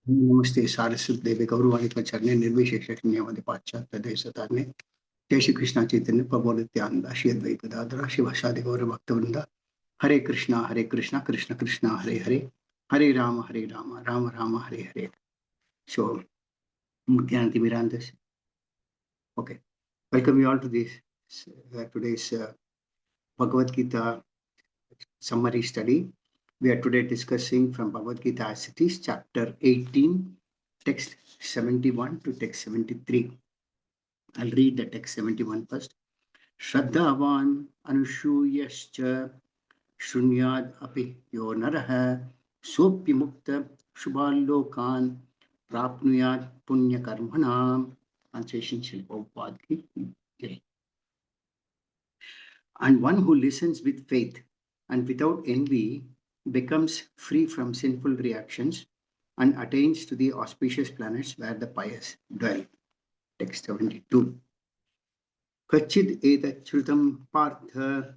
Namaste Saraswati Devi Gauruvani Pacharne Nirvishesha Shunnyavadi Pachatya Desatarne Jai Shri Krishna Chaitanya Prabhu Nityananda Shri Advaita Gadadhara Shivasadi Gaura Bhaktivedanta Hare Krishna Krishna Krishna Hare Hare Hare Rama Rama Rama Hare Hare. So Murtyanati Mirandas. Okay. Welcome you all to this today's Bhagavad-gītā summary study. We are today discussing from Bhagavad-gītā as it is, chapter 18, text 71 to text 73. I'll read the text 71 first. Shraddhavan anushuyascha shrunyad api yo naraha sopya mukta shubhalokan prapnuyad punya karmanam. Translation Srila Prabhupada ki jai. And one who listens with faith and without envy becomes free from sinful reactions and attains to the auspicious planets where the pious dwell. Text 72. Kachid etachrutam partha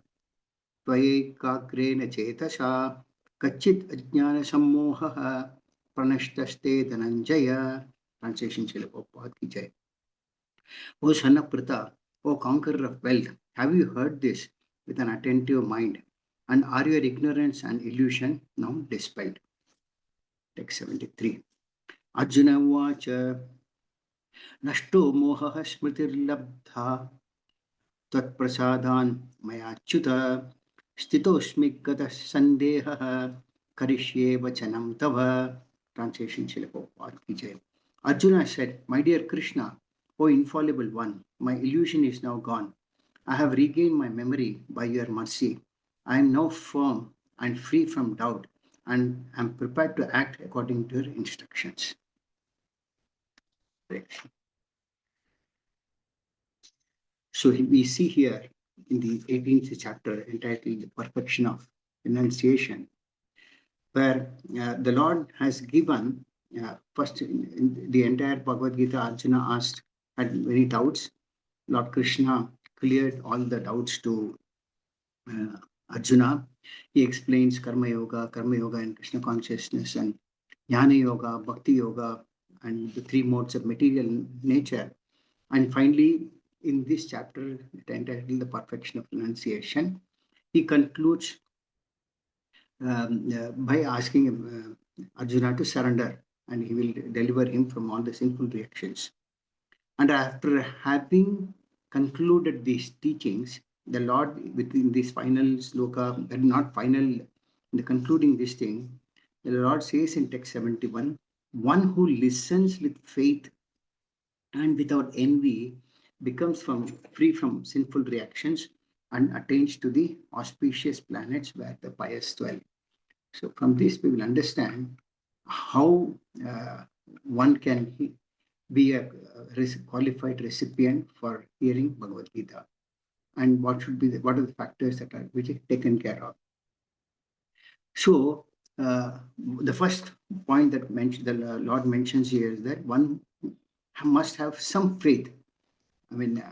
tvayekagrena chetasa kachid ajnana sammohaha pranashtaste dhananjaya. Translation Srila Prabhupada ki jai. O son of Pritha, O conqueror of wealth, have you heard this with an attentive mind? And are your ignorance and illusion now dispelled? Text 73. Arjuna Vacha Nashto Moha Smritirlabdha Tat Prasadan Mayachyuta Stitosmi Gata Sandeha Karishye Vachanam Tava. Translation Srila Prabhupada ki jai. Arjuna said, my dear Krishna, O infallible one, my illusion is now gone. I have regained my memory by your mercy. I am now firm and free from doubt and am prepared to act according to your instructions. So we see here in the 18th chapter entitled The Perfection of Renunciation, where the Lord has given, first in the entire Bhagavad Gita, Arjuna had many doubts. Lord Krishna cleared all the doubts to Arjuna. He explains Karma Yoga and Krishna consciousness, and Jnana Yoga, Bhakti Yoga, and the three modes of material nature. And finally, in this chapter, entitled The Perfection of Renunciation, he concludes by asking Arjuna to surrender, and he will deliver him from all the sinful reactions. And after having concluded these teachings, the Lord, within this final sloka, not final, in the concluding this thing, the Lord says in text 71, one who listens with faith and without envy becomes free from sinful reactions and attains to the auspicious planets where the pious dwell. So from this we will understand how one can be a qualified recipient for hearing Bhagavad Gita, and what are the factors that are taken care of. So the first point that the Lord mentions here is that one must have some faith. I mean,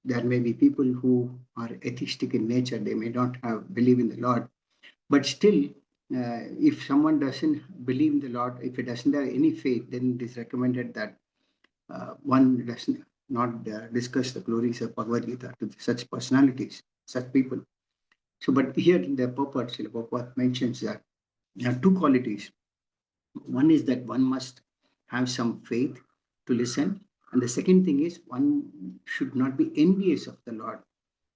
there may be people who are atheistic in nature; they may not believe in the Lord, but still, if someone doesn't believe in the Lord, if it doesn't have any faith, then it is recommended that one does not discuss the glories of Bhagavad Gita to such personalities, such people. So, but here in the purport, Srila Prabhupada mentions that there are two qualities. One is that one must have some faith to listen, and the second thing is one should not be envious of the Lord.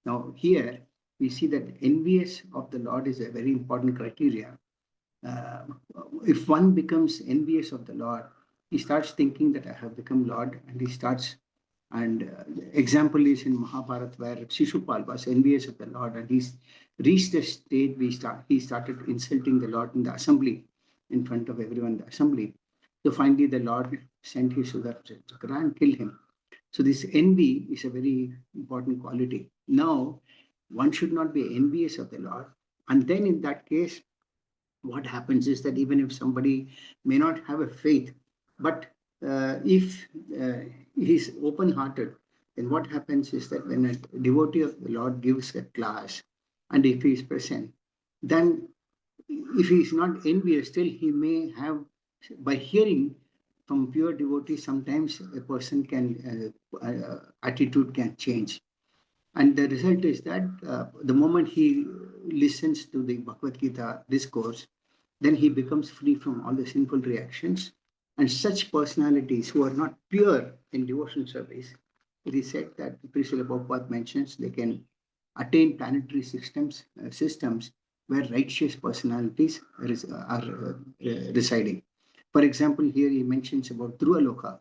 Now, here we see that envious of the Lord is a very important criteria. If one becomes envious of the Lord, he starts thinking that I have become Lord, and he starts, and example is in Mahabharata where Shishupal was envious of the Lord, and he's reached a stage he started insulting the Lord in the assembly, in front of everyone in the assembly. So finally the Lord sent his Sudarshan and killed him. So this envy is a very important quality. Now, one should not be envious of the Lord, and then in that case, what happens is that even if somebody may not have a faith, but if he's open-hearted, then what happens is that when a devotee of the Lord gives a class, and if he is present, then if he is not envious, still he may have, by hearing from pure devotees, sometimes a person can, attitude can change. And the result is that the moment he listens to the Bhagavad Gita discourse, then he becomes free from all the sinful reactions. And such personalities who are not pure in devotional service, it is said that Srila Prabhupada mentions they can attain planetary systems where righteous personalities are residing. For example, here he mentions about Dhruva Loka,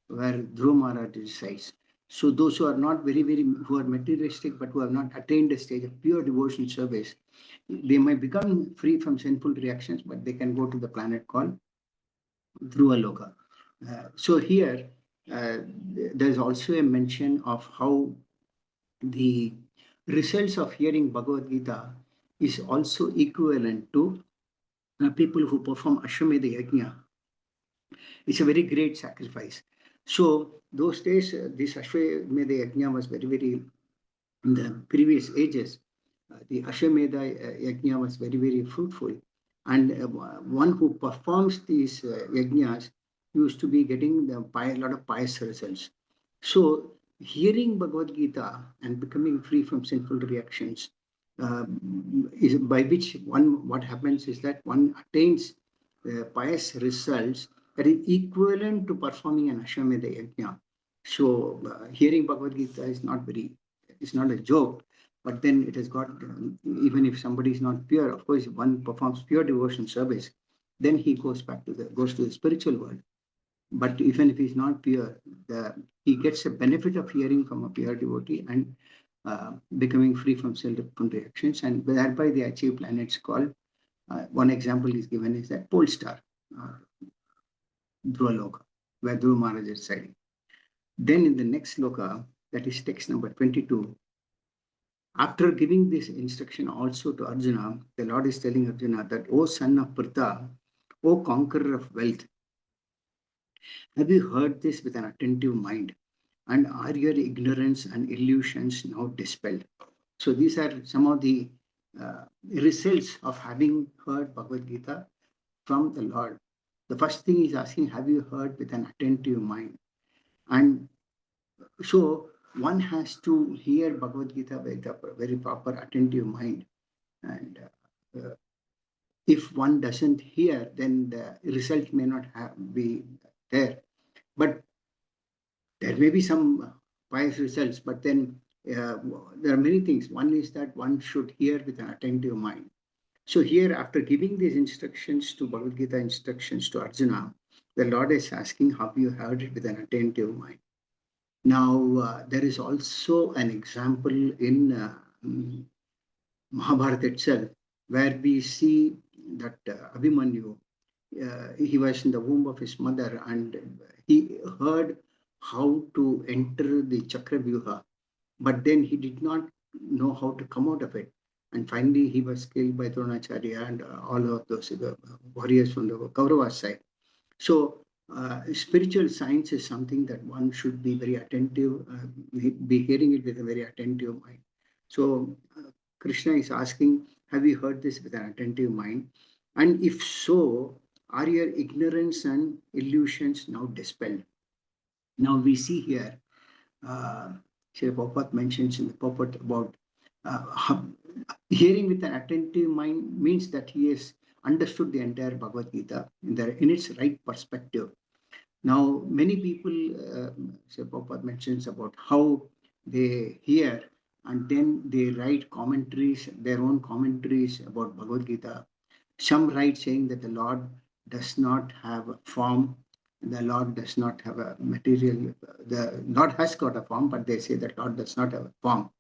where Dhruva Maharaj resides. So those who are not who are materialistic, but who have not attained a stage of pure devotional service, they might become free from sinful reactions, but they can go to the planet called Dhruva Loka. So here, there's also a mention of how the results of hearing Bhagavad Gita is also equivalent to people who perform Ashwamedha Yajna. It's a very great sacrifice. So those days, this Ashwamedha Yajna was very, in the previous ages, the Ashwamedha Yajna was very fruitful. And one who performs these yajnas used to be getting a lot of pious results. So hearing Bhagavad Gita and becoming free from sinful reactions is by which what happens is that one attains pious results that is equivalent to performing an Ashwamedha Yajna. So hearing Bhagavad Gita is not a joke, but then it has got, even if somebody is not pure, of course, if one performs pure devotion service, then he goes to the spiritual world. But even if he's not pure, he gets a benefit of hearing from a pure devotee and becoming free from sinful reactions, and thereby they achieve planets called, one example is given is that pole star, Dhruva Loka, where Dhruva Maharaj is residing. Then in the next loka, that is text number 22, after giving this instruction also to Arjuna, the Lord is telling Arjuna that, O son of Tirtha, O conqueror of wealth, have you heard this with an attentive mind? And are your ignorance and illusions now dispelled? So these are some of the results of having heard Bhagavad Gita from the Lord. The first thing is asking, have you heard with an attentive mind? And so one has to hear Bhagavad Gita with a very proper attentive mind. And if one doesn't hear, then the result may not be there. But there may be some pious results, but then there are many things. One is that one should hear with an attentive mind. So here, after giving these instructions to Bhagavad Gita instructions to Arjuna, the Lord is asking, have you heard it with an attentive mind? Now, there is also an example in Mahabharata itself, where we see that Abhimanyu, he was in the womb of his mother and he heard how to enter the Chakravyuha, but then he did not know how to come out of it. And finally, he was killed by Dronacharya and all of those warriors from the Kaurava side. So, spiritual science is something that one should be very attentive, be hearing it with a very attentive mind. So, Krishna is asking, have you heard this with an attentive mind? And if so, are your ignorance and illusions now dispelled? Now we see here, Srila Prabhupada mentions in the purport about hearing with an attentive mind means that he has understood the entire Bhagavad Gita in its right perspective. Now, many people, Srila Prabhupada mentions about how they hear and then they write commentaries, their own commentaries about Bhagavad Gita. Some write saying that the Lord does not have a form, the Lord does not have a material, the Lord has got a form, but they say that Lord does not have a form.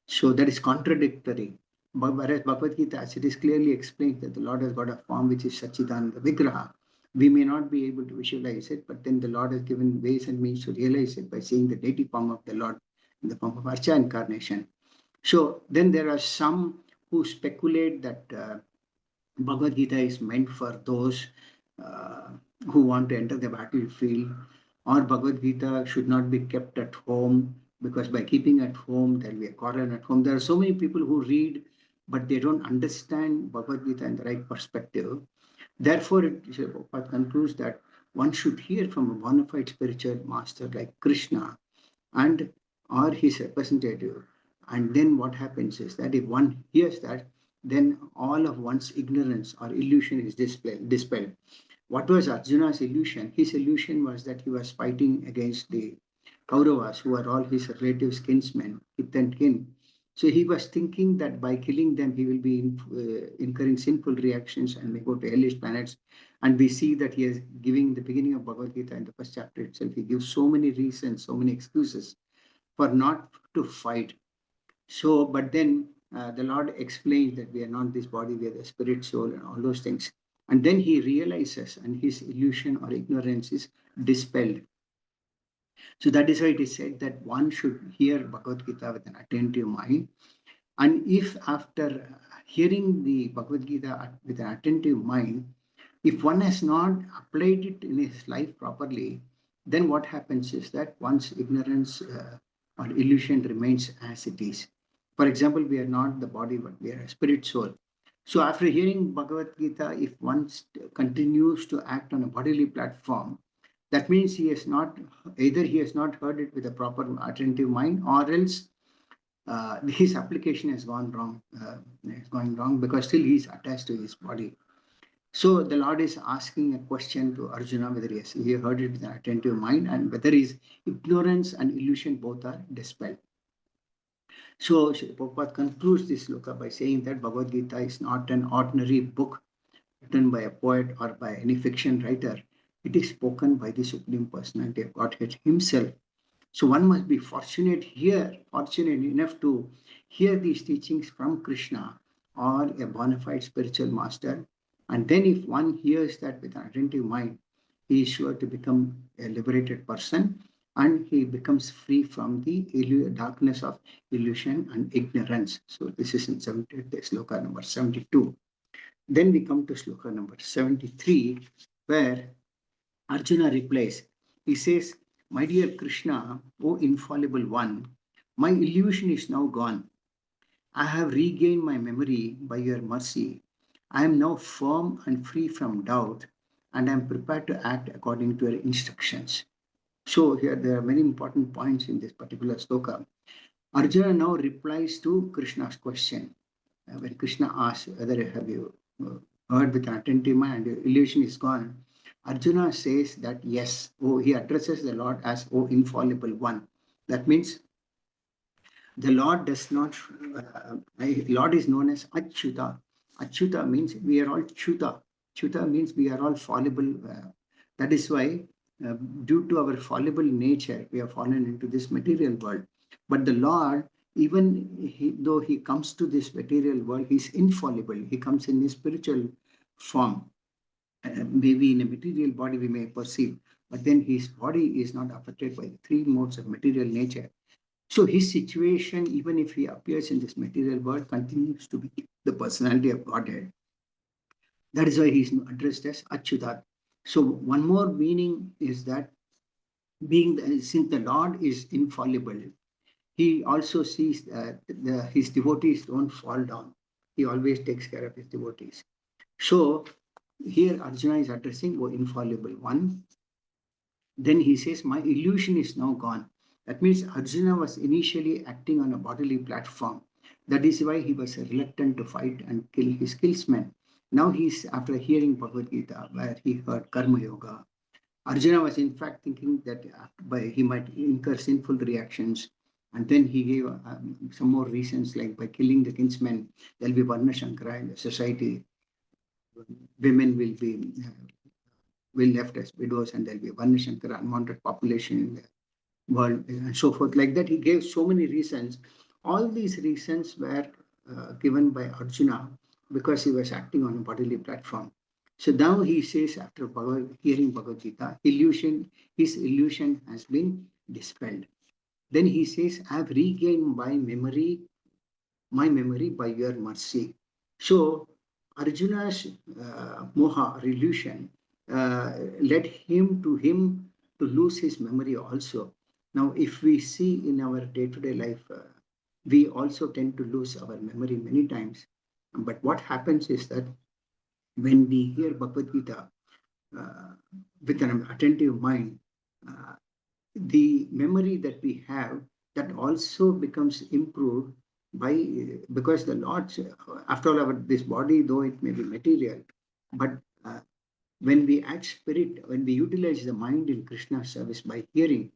So that is contradictory. But whereas Bhagavad Gita, as it is clearly explained that the Lord has got a form which is Satchidananda Vigraha, we may not be able to visualize it, but then the Lord has given ways and means to realize it by seeing the deity form of the Lord in the form of Archa incarnation. So then there are some who speculate that Bhagavad Gita is meant for those who want to enter the battlefield, or Bhagavad Gita should not be kept at home because by keeping at home there will be a quarrel at home. There are so many people who read but they don't understand Bhagavad Gita in the right perspective. Therefore, Prabhupada concludes that one should hear from a bona fide spiritual master like Krishna and or his representative. And then what happens is that if one hears that, then all of one's ignorance or illusion is dispelled. What was Arjuna's illusion? His illusion was that he was fighting against the Kauravas, who are all his relatives, kinsmen, kith and kin. So he was thinking that by killing them, he will be incurring sinful reactions and may go to hellish planets. And we see that he is giving the beginning of Bhagavad Gita in the first chapter itself. He gives so many reasons, so many excuses for not to fight. So, but then the Lord explains that we are not this body, we are the spirit, soul, and all those things. And then he realizes, and his illusion or ignorance is dispelled. So that is why it is said that one should hear Bhagavad Gita with an attentive mind. And if after hearing the Bhagavad Gita with an attentive mind, if one has not applied it in his life properly, then what happens is that one's ignorance or illusion remains as it is. For example, we are not the body, but we are a spirit soul. So after hearing Bhagavad Gita, if one continues to act on a bodily platform, that means he has not, either he has not heard it with a proper attentive mind, or else his application has gone wrong. It's going wrong because still he is attached to his body. So the Lord is asking a question to Arjuna whether he heard it with an attentive mind and whether his ignorance and illusion both are dispelled. So Prabhupada concludes this sloka by saying that Bhagavad Gita is not an ordinary book written by a poet or by any fiction writer. It is spoken by the Supreme Personality of Godhead himself. So one must be fortunate enough to hear these teachings from Krishna or a bona fide spiritual master. And then if one hears that with an attentive mind, he is sure to become a liberated person and he becomes free from the darkness of illusion and ignorance. So this is in sloka number 72. Then we come to sloka number 73, where Arjuna replies, he says, "My dear Krishna, O infallible one, my illusion is now gone. I have regained my memory by your mercy. I am now firm and free from doubt, and I am prepared to act according to your instructions." So here there are many important points in this particular sloka. Arjuna now replies to Krishna's question. When Krishna asks whether have you heard with an attentive mind and your illusion is gone, Arjuna says that yes. Oh, he addresses the Lord as O infallible one. That means the Lord does not, Lord is known as Achyuta. Achyuta means we are all Chuta. Chuta means we are all fallible. That is why, due to our fallible nature, we have fallen into this material world. But the Lord, though he comes to this material world, he's infallible. He comes in his spiritual form. Maybe in a material body we may perceive, but then his body is not affected by the three modes of material nature. So his situation, even if he appears in this material world, continues to be the personality of Godhead. That is why he is addressed as Achyutat. So one more meaning is that since the Lord is infallible, he also sees that his devotees don't fall down. He always takes care of his devotees. So here Arjuna is addressing O infallible one. Then he says, my illusion is now gone. That means Arjuna was initially acting on a bodily platform. That is why he was reluctant to fight and kill his killsmen. Now he's, after hearing Bhagavad Gita, where he heard Karma Yoga, Arjuna was in fact thinking that he might incur sinful reactions. And then he gave some more reasons, like by killing the kinsmen, there'll be Varna Shankara in the society. Women will be left as widows, and there'll be Varna Shankara, unwanted population in the world, and so forth. Like that, he gave so many reasons. All these reasons were given by Arjuna because he was acting on a bodily platform. So now he says, after hearing Bhagavad Gita, his illusion has been dispelled. Then he says, I have regained my memory by your mercy. So Arjuna's moha or illusion led him to lose his memory also. Now, if we see in our day-to-day life, we also tend to lose our memory many times. But what happens is that when we hear Bhagavad Gita with an attentive mind, uh, the memory that we have, that also becomes improved by, because the Lord, after all, this body, though it may be material, but when we act spirit, when we utilize the mind in Krishna's service by hearing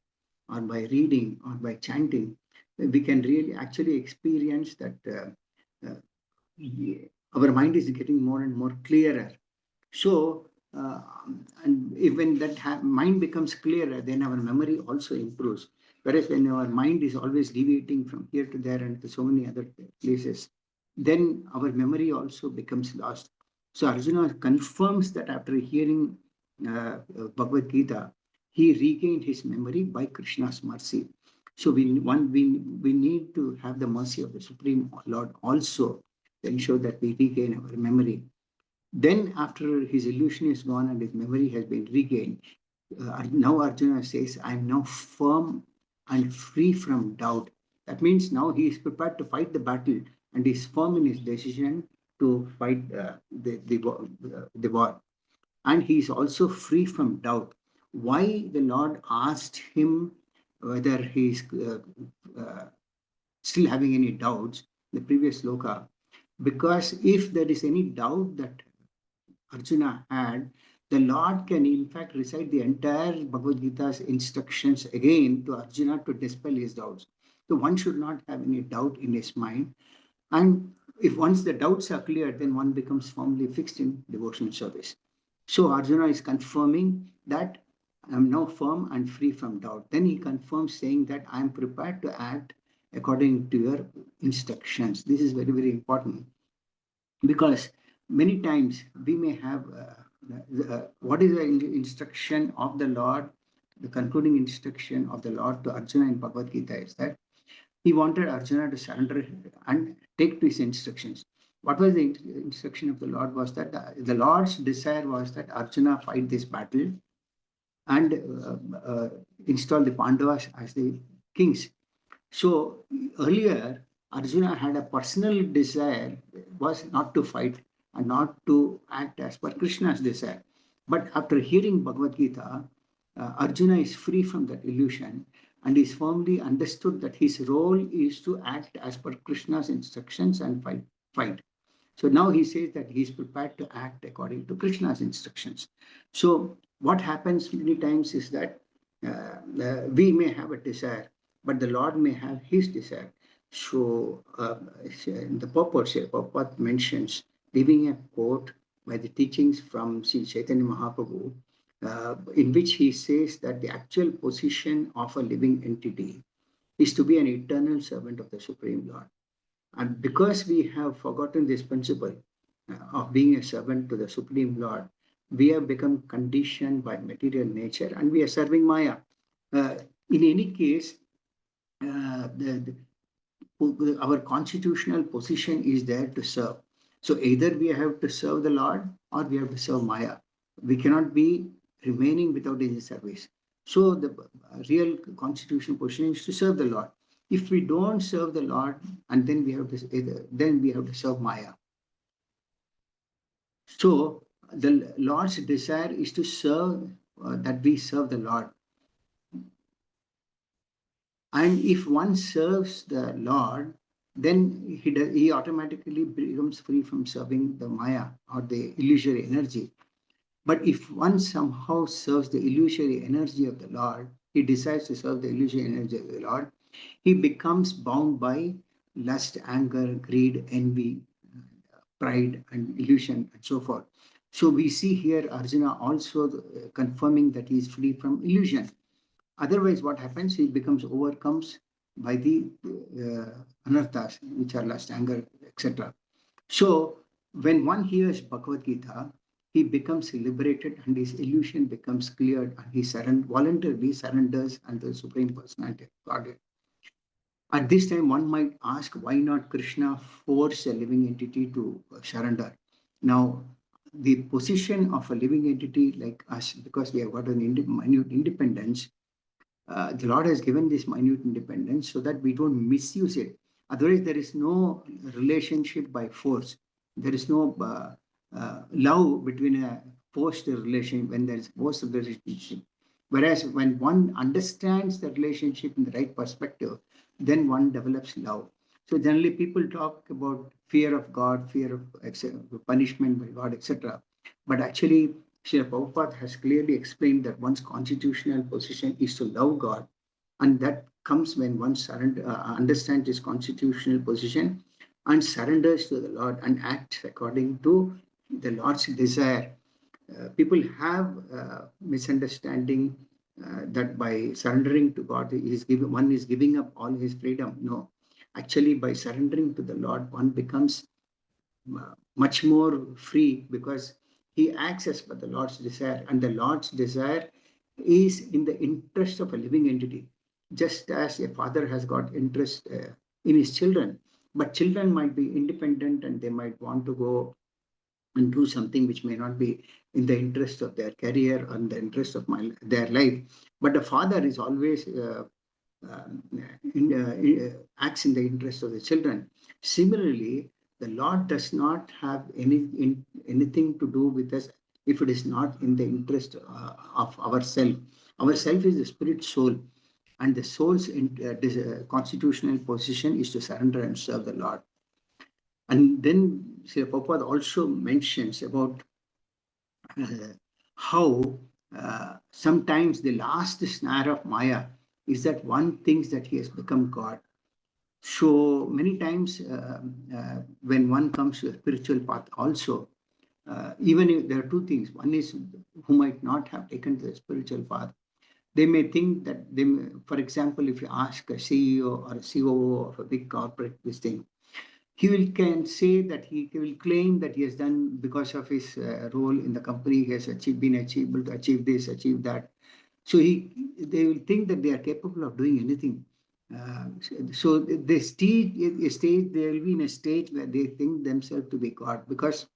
or by reading or by chanting, we can really actually experience that our mind is getting more and more clearer. So, and if when that mind becomes clearer, then our memory also improves. Whereas when our mind is always deviating from here to there and to so many other places, then our memory also becomes lost. So Arjuna confirms that after hearing Bhagavad Gita, he regained his memory by Krishna's mercy. So we need to have the mercy of the Supreme Lord also to ensure that we regain our memory. Then, after his illusion is gone and his memory has been regained, now Arjuna says, I am now firm and free from doubt. That means now he is prepared to fight the battle and is firm in his decision to fight the war. And he is also free from doubt. Why the Lord asked him whether he is still having any doubts, the previous sloka, because if there is any doubt that Arjuna had, the Lord can in fact recite the entire Bhagavad Gita's instructions again to Arjuna to dispel his doubts. So one should not have any doubt in his mind. And if once the doubts are cleared, then one becomes firmly fixed in devotional service. So Arjuna is confirming that I am now firm and free from doubt. Then he confirms saying that I am prepared to act according to your instructions. This is very, very important, because many times we may have what is the instruction of the Lord, the concluding instruction of the Lord to Arjuna in Bhagavad Gita is that he wanted Arjuna to surrender and take to his instructions. What was the instruction of the Lord was that the Lord's desire was that Arjuna fight this battle and install the Pandavas as the kings. So earlier, Arjuna had a personal desire, was not to fight and not to act as per Krishna's desire. But after hearing Bhagavad Gita, Arjuna is free from that illusion and is firmly understood that his role is to act as per Krishna's instructions and fight. So now he says that he is prepared to act according to Krishna's instructions. So what happens many times is that we may have a desire, but the Lord may have his desire. So the Prabhupada mentions, giving a quote by the teachings from Sri Chaitanya Mahaprabhu, in which he says that the actual position of a living entity is to be an eternal servant of the Supreme Lord. And because we have forgotten this principle of being a servant to the Supreme Lord, we have become conditioned by material nature and we are serving Maya. In any case, our constitutional position is there to serve. So either we have to serve the Lord or we have to serve Maya. We cannot be remaining without any service. So the real constitutional position is to serve the Lord. If we don't serve the Lord, and then we have to serve Maya. So the Lord's desire is to serve, that we serve the Lord. And if one serves the Lord, then he automatically becomes free from serving the Maya or the illusory energy. But if one somehow serves the illusory energy of the Lord, he decides to serve the illusory energy of the Lord, he becomes bound by lust, anger, greed, envy, pride, and illusion, and so forth. So we see here Arjuna also confirming that he is free from illusion. Otherwise, what happens? He becomes overcomes by the anarthas, which are lust, anger, etc. So when one hears Bhagavad Gita, he becomes liberated and his illusion becomes cleared and he voluntarily surrenders unto the Supreme Personality of Godhead. At this time, one might ask, why not Krishna force a living entity to surrender? Now, the position of a living entity like us, because we have got an minute independence, the Lord has given this minute independence so that we don't misuse it. Otherwise, there is no relationship by force. There is no love between a forced relation when there is forced relationship. Whereas when one understands the relationship in the right perspective, then one develops love. So generally people talk about fear of God, fear of punishment by God, etc. But actually, Srila Prabhupada has clearly explained that one's constitutional position is to love God, and that comes when one understands his constitutional position and surrenders to the Lord and acts according to the Lord's desire. People have misunderstanding that by surrendering to God, one is giving up all his freedom. No, actually, by surrendering to the Lord, one becomes much more free because he acts as per the Lord's desire, and the Lord's desire is in the interest of a living entity, just as a father has got interest in his children. But children might be independent and they might want to go and do something which may not be in the interest of their career or in the interest of their life. But the father is always acts in the interest of the children. Similarly, the Lord does not have anything to do with us if it is not in the interest of ourself. Ourself is the spirit soul, and the soul's constitutional position is to surrender and serve the Lord. And then Sri Prabhupada also mentions about uh, how sometimes the last snare of Maya is that one thinks that he has become God. So many times when one comes to a spiritual path also, even if there are two things. One is who might not have taken the spiritual path. They may think that for example, if you ask a CEO or a COO of a big corporate this thing, he will can say that he will claim that he has done because of his role in the company, he has been able to achieve this, achieve that. So they will think that they are capable of doing anything. So the stage, they will be in a stage where they think themselves to be God because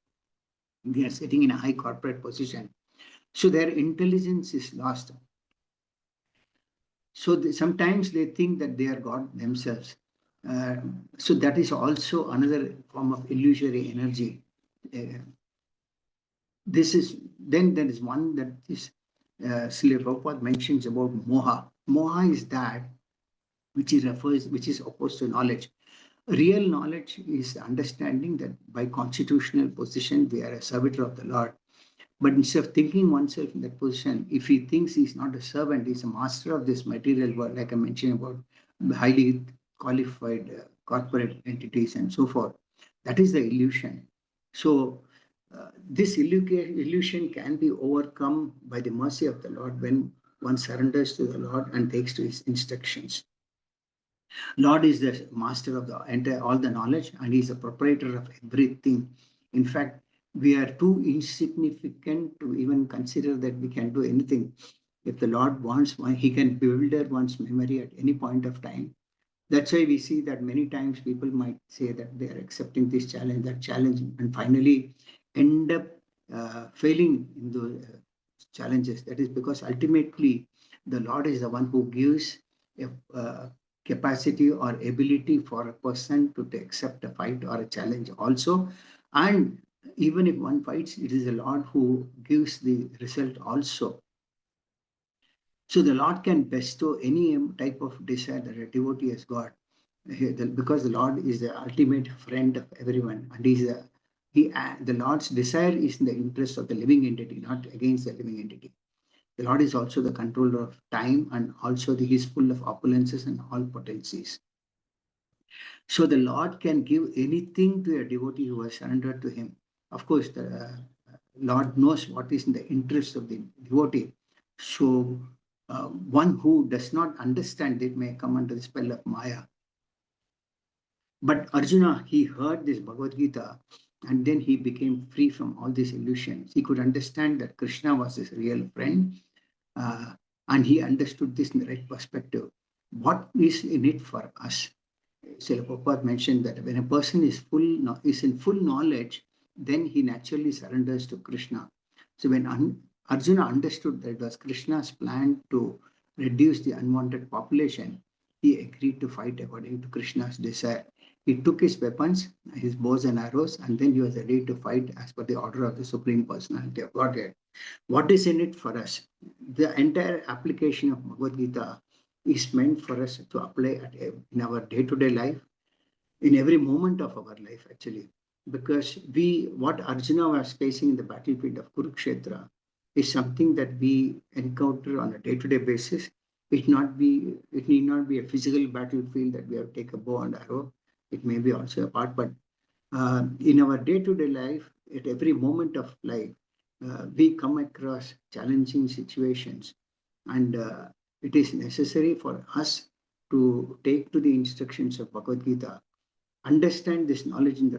they are sitting in a high corporate position. So their intelligence is lost. So sometimes they think that they are God themselves. So that is also another form of illusory energy. Uh, this is then there is one that is Srila Prabhupada mentions about moha. Moha is that which is opposed to knowledge. Real knowledge is understanding that by constitutional position we are a servitor of the Lord. But instead of thinking oneself in that position, if he thinks he's not a servant, he's a master of this material world, like I mentioned about highly qualified corporate entities and so forth, that is the illusion. So, this illusion can be overcome by the mercy of the Lord when one surrenders to the Lord and takes to his instructions. Lord is the master of the entire all the knowledge, and he is the proprietor of everything. In fact, we are too insignificant to even consider that we can do anything. If the Lord wants one, he can bewilder one's memory at any point of time. That's why we see that many times people might say that they are accepting this challenge, that challenge, and finally end up failing in those challenges. That is because ultimately the Lord is the one who gives a capacity or ability for a person to accept a fight or a challenge also. And even if one fights, it is the Lord who gives the result also. So the Lord can bestow any type of desire that a devotee has got, because the Lord is the ultimate friend of everyone, and the Lord's desire is in the interest of the living entity, not against the living entity. The Lord is also the controller of time, and also he is full of opulences and all potencies. So the Lord can give anything to a devotee who has surrendered to him. Of course, the Lord knows what is in the interest of the devotee. So one who does not understand it may come under the spell of Maya. But Arjuna, he heard this Bhagavad Gita, and then he became free from all these illusions. He could understand that Krishna was his real friend, uh, and he understood this in the right perspective. What is in it for us? Srila Prabhupada mentioned that when a person is in full knowledge, then he naturally surrenders to Krishna. So when Arjuna understood that it was Krishna's plan to reduce the unwanted population, he agreed to fight according to Krishna's desire. He took his weapons, his bows and arrows, and then he was ready to fight as per the order of the Supreme Personality of Godhead. What is in it for us? The entire application of Bhagavad Gita is meant for us to apply in our day-to-day life, in every moment of our life, actually. Because what Arjuna was facing in the battlefield of Kurukshetra is something that we encounter on a day-to-day basis. It need not be a physical battlefield that we have to take a bow and arrow. It may be also a part, but in our day-to-day life, at every moment of life, we come across challenging situations, and it is necessary for us to take to the instructions of Bhagavad Gita, understand this knowledge in the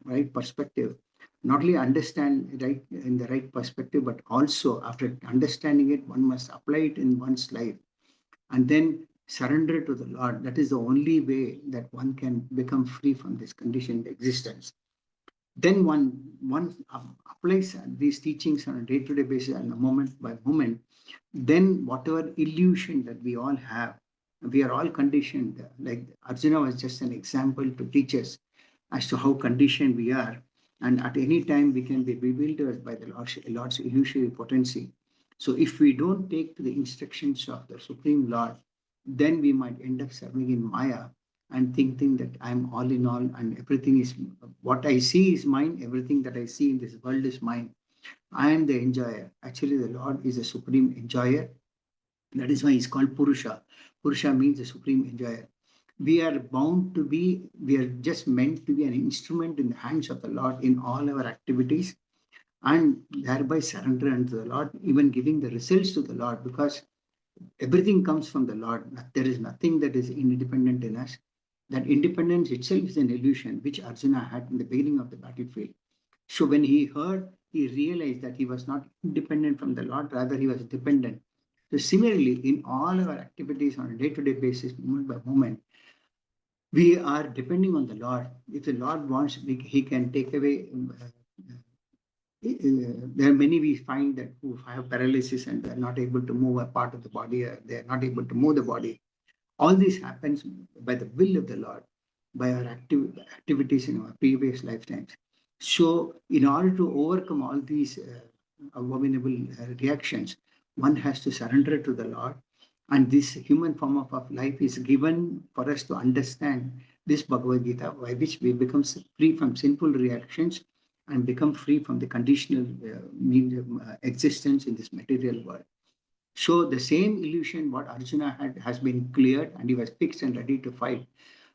right perspective, not only understand right in the right perspective, but also after understanding it, one must apply it in one's life and then surrender to the Lord. That is the only way that one can become free from this conditioned existence. Then one applies these teachings on a day-to-day basis and a moment by moment. Then whatever illusion that we all have, we are all conditioned. Like Arjuna was just an example to teach us as to how conditioned we are, and at any time we can be bewildered by the Lord's illusory potency. So if we don't take to the instructions of the Supreme Lord, then we might end up serving in Maya and thinking that I'm all in all and everything is what I see is mine, everything that I see in this world is mine. I am the enjoyer. Actually, the Lord is a supreme enjoyer. That is why he's called Purusha. Purusha means the supreme enjoyer. We are bound to be, we are just meant to be an instrument in the hands of the Lord in all our activities, and thereby surrender unto the Lord, even giving the results to the Lord, because everything comes from the Lord. There is nothing that is independent in us. That independence itself is an illusion which Arjuna had in the beginning of the battlefield. So when he heard, he realized that he was not independent from the Lord, rather he was dependent. So similarly, in all our activities on a day-to-day basis, moment by moment, we are depending on the Lord. If the Lord wants, he can take away. There are many we find that who have paralysis and they are not able to move a part of the body, they are not able to move the body. All this happens by the will of the Lord, by our activities in our previous lifetimes. So, in order to overcome all these abominable reactions, one has to surrender to the Lord. And this human form of life is given for us to understand this Bhagavad Gita, by which we become free from sinful reactions and become free from the conditional existence in this material world. So the same illusion what Arjuna had has been cleared and he was fixed and ready to fight.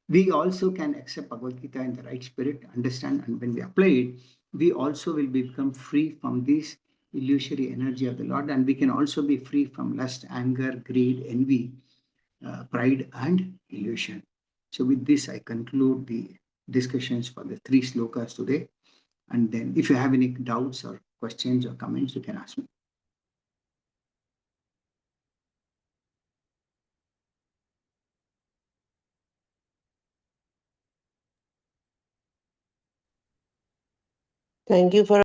We also can accept Bhagavad Gita in the right spirit, understand, and when we apply it, we also will become free from this illusory energy of the Lord, and we can also be free from lust, anger, greed, envy, pride, and illusion. So with this, I conclude the discussions for the 3 slokas today. And then if you have any doubts or questions or comments, you can ask me. Thank you for